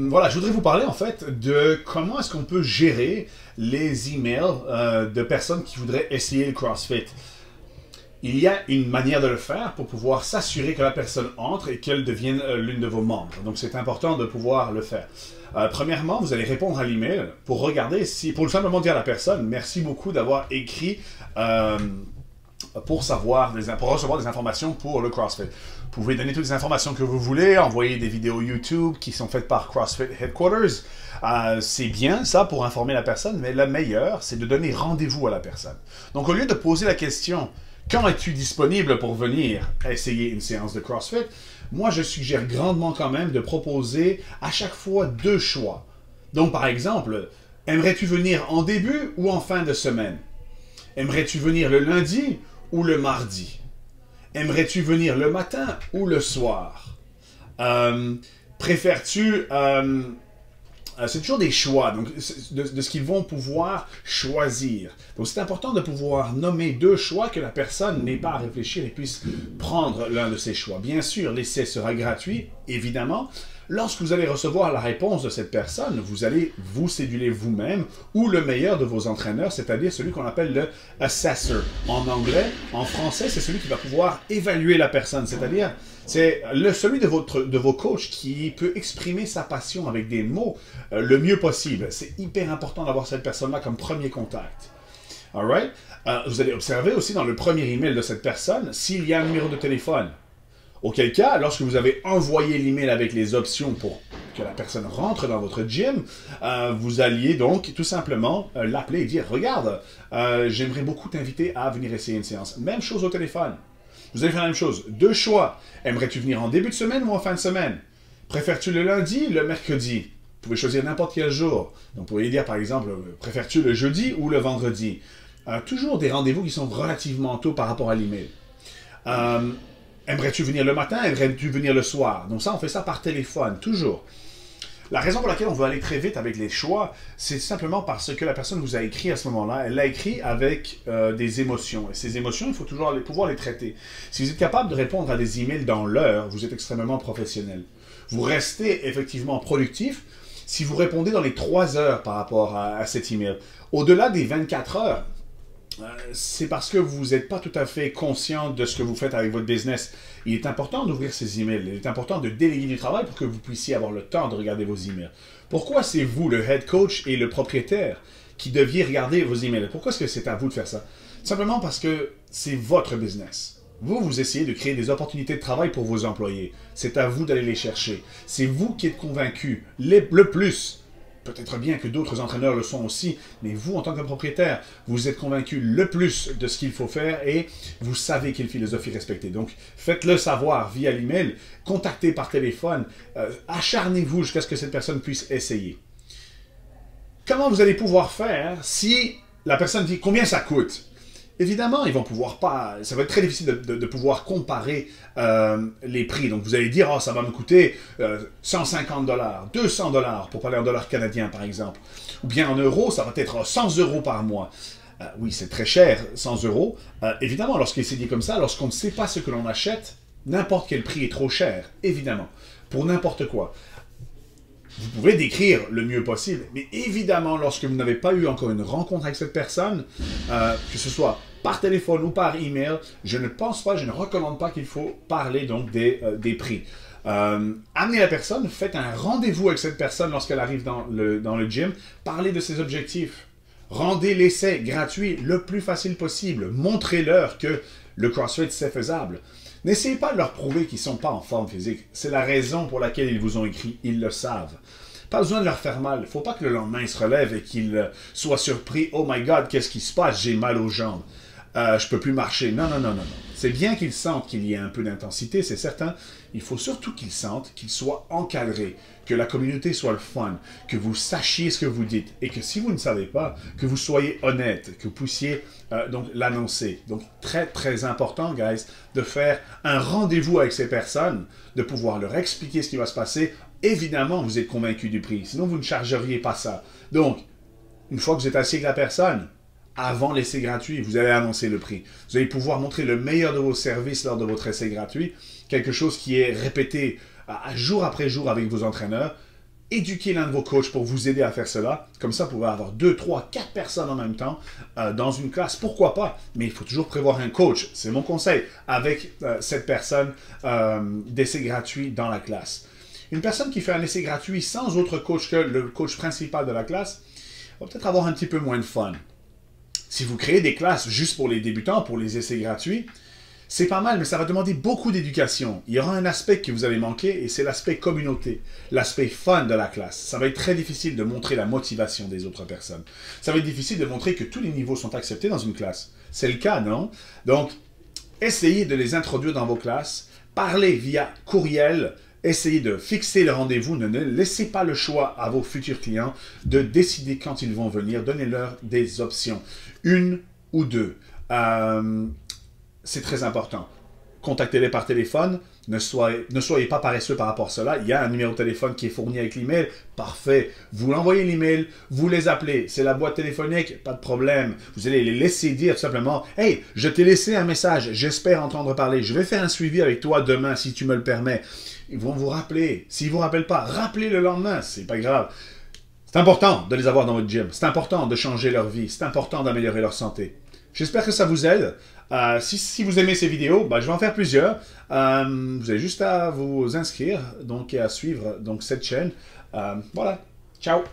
Voilà, je voudrais vous parler en fait de comment est-ce qu'on peut gérer les emails de personnes qui voudraient essayer le CrossFit. Il y a une manière de le faire pour pouvoir s'assurer que la personne entre et qu'elle devienne l'une de vos membres. Donc c'est important de pouvoir le faire. Premièrement, vous allez répondre à l'email pour regarder si, pour simplement dire à la personne, merci beaucoup d'avoir écrit pour recevoir des informations pour le CrossFit. Vous pouvez donner toutes les informations que vous voulez, envoyer des vidéos YouTube qui sont faites par CrossFit Headquarters. C'est bien ça pour informer la personne, mais le meilleur, c'est de donner rendez-vous à la personne. Donc au lieu de poser la question, quand es-tu disponible pour venir essayer une séance de CrossFit, moi je suggère grandement quand même de proposer à chaque fois deux choix. Donc par exemple, aimerais-tu venir en début ou en fin de semaine? Aimerais-tu venir le lundi ou le mardi? Aimerais-tu venir le matin ou le soir? Préfères-tu... c'est toujours des choix donc, de ce qu'ils vont pouvoir choisir. Donc c'est important de pouvoir nommer deux choix que la personne n'ait pas à réfléchir et puisse prendre l'un de ces choix. Bien sûr, l'essai sera gratuit, évidemment. Lorsque vous allez recevoir la réponse de cette personne, vous allez vous céduler vous-même ou le meilleur de vos entraîneurs, c'est-à-dire celui qu'on appelle le assessor en anglais. En français, c'est celui qui va pouvoir évaluer la personne, c'est-à-dire c'est celui de vos coachs qui peut exprimer sa passion avec des mots le mieux possible. C'est hyper important d'avoir cette personne-là comme premier contact. Alright? Vous allez observer aussi dans le premier email de cette personne s'il y a un numéro de téléphone. Auquel cas, lorsque vous avez envoyé l'email avec les options pour que la personne rentre dans votre gym, vous alliez donc tout simplement l'appeler et dire « Regarde, j'aimerais beaucoup t'inviter à venir essayer une séance. » Même chose au téléphone. Vous allez faire la même chose. Deux choix. Aimerais-tu venir en début de semaine ou en fin de semaine? Préfères-tu le lundi ou le mercredi? Vous pouvez choisir n'importe quel jour. Donc, vous pourriez dire, par exemple, préfères-tu le jeudi ou le vendredi? Toujours des rendez-vous qui sont relativement tôt par rapport à l'email. Aimerais-tu venir le matin? Aimerais-tu venir le soir? Donc ça, on fait ça par téléphone, toujours. La raison pour laquelle on veut aller très vite avec les choix, c'est simplement parce que la personne vous a écrit à ce moment-là, elle l'a écrit avec des émotions. Et ces émotions, il faut toujours pouvoir les traiter. Si vous êtes capable de répondre à des emails dans l'heure, vous êtes extrêmement professionnel. Vous restez effectivement productif si vous répondez dans les 3 heures par rapport à cet email. Au-delà des 24 heures, c'est parce que vous n'êtes pas tout à fait conscient de ce que vous faites avec votre business. Il est important d'ouvrir ces emails. Il est important de déléguer du travail pour que vous puissiez avoir le temps de regarder vos emails. Pourquoi c'est vous, le head coach et le propriétaire, qui deviez regarder vos emails? Pourquoi est-ce que c'est à vous de faire ça? Simplement parce que c'est votre business. Vous essayez de créer des opportunités de travail pour vos employés. C'est à vous d'aller les chercher. C'est vous qui êtes convaincu le plus. Peut-être bien que d'autres entraîneurs le sont aussi, mais vous, en tant que propriétaire, vous êtes convaincu le plus de ce qu'il faut faire et vous savez quelle philosophie respecter. Donc, faites-le savoir via l'email, contactez par téléphone, acharnez-vous jusqu'à ce que cette personne puisse essayer. Comment vous allez pouvoir faire si la personne dit combien ça coûte? Évidemment, ils vont pouvoir pas. Ça va être très difficile de pouvoir comparer les prix. Donc, vous allez dire, oh, ça va me coûter 150 $, 200 $ pour parler en dollars canadiens, par exemple. Ou bien en euros, ça va être 100 € par mois. Oui, c'est très cher, 100 €. Évidemment, lorsqu'il s'est dit comme ça, lorsqu'on ne sait pas ce que l'on achète, n'importe quel prix est trop cher, évidemment, pour n'importe quoi. Vous pouvez décrire le mieux possible, mais évidemment, lorsque vous n'avez pas eu encore une rencontre avec cette personne, que ce soit par téléphone ou par email, je ne pense pas, je ne recommande pas qu'il faut parler donc des prix. Amenez la personne, faites un rendez-vous avec cette personne lorsqu'elle arrive dans le gym, parlez de ses objectifs. Rendez l'essai gratuit le plus facile possible. Montrez-leur que le CrossFit, c'est faisable. N'essayez pas de leur prouver qu'ils ne sont pas en forme physique. C'est la raison pour laquelle ils vous ont écrit. Ils le savent. Pas besoin de leur faire mal. Il ne faut pas que le lendemain, ils se relèvent et qu'ils soient surpris. « Oh my God, qu'est-ce qui se passe? J'ai mal aux jambes. Je ne peux plus marcher. » Non, non, non, non, non. C'est bien qu'ils sentent qu'il y a un peu d'intensité, c'est certain. Il faut surtout qu'ils sentent qu'ils soient encadrés, que la communauté soit le fun, que vous sachiez ce que vous dites et que si vous ne savez pas, que vous soyez honnête, que vous puissiez donc l'annoncer. Donc très très important, guys, de faire un rendez-vous avec ces personnes, de pouvoir leur expliquer ce qui va se passer. Évidemment, vous êtes convaincu du prix, sinon vous ne chargeriez pas ça. Donc, une fois que vous êtes assis avec la personne, avant l'essai gratuit, vous allez annoncer le prix. Vous allez pouvoir montrer le meilleur de vos services lors de votre essai gratuit, quelque chose qui est répété jour après jour avec vos entraîneurs. éduquez l'un de vos coachs pour vous aider à faire cela. Comme ça, vous pouvez avoir 2, 3, 4 personnes en même temps dans une classe. Pourquoi pas? Mais il faut toujours prévoir un coach, c'est mon conseil, avec cette personne d'essai gratuit dans la classe. Une personne qui fait un essai gratuit sans autre coach que le coach principal de la classe va peut-être avoir un petit peu moins de fun. Si vous créez des classes juste pour les débutants, pour les essais gratuits, c'est pas mal, mais ça va demander beaucoup d'éducation. Il y aura un aspect que vous allez manquer, et c'est l'aspect communauté, l'aspect fun de la classe. Ça va être très difficile de montrer la motivation des autres personnes. Ça va être difficile de montrer que tous les niveaux sont acceptés dans une classe. C'est le cas, non? Donc, essayez de les introduire dans vos classes, parlez via courriel, essayez de fixer le rendez-vous, ne laissez pas le choix à vos futurs clients de décider quand ils vont venir, donnez-leur des options, 1 ou 2. C'est très important. Contactez-les par téléphone. Ne soyez pas paresseux par rapport à cela. Il y a un numéro de téléphone qui est fourni avec l'email. Parfait. Vous l'envoyez l'email, vous les appelez. C'est la boîte téléphonique, pas de problème. Vous allez les laisser dire tout simplement « Hey, je t'ai laissé un message. J'espère entendre parler. Je vais faire un suivi avec toi demain si tu me le permets. » Ils vont vous rappeler. S'ils ne vous rappellent pas, rappelez le lendemain. C'est pas grave. C'est important de les avoir dans votre gym. C'est important de changer leur vie. C'est important d'améliorer leur santé. J'espère que ça vous aide. Si vous aimez ces vidéos, je vais en faire plusieurs. Vous avez juste à vous inscrire donc, et à suivre donc, cette chaîne. Voilà. Ciao!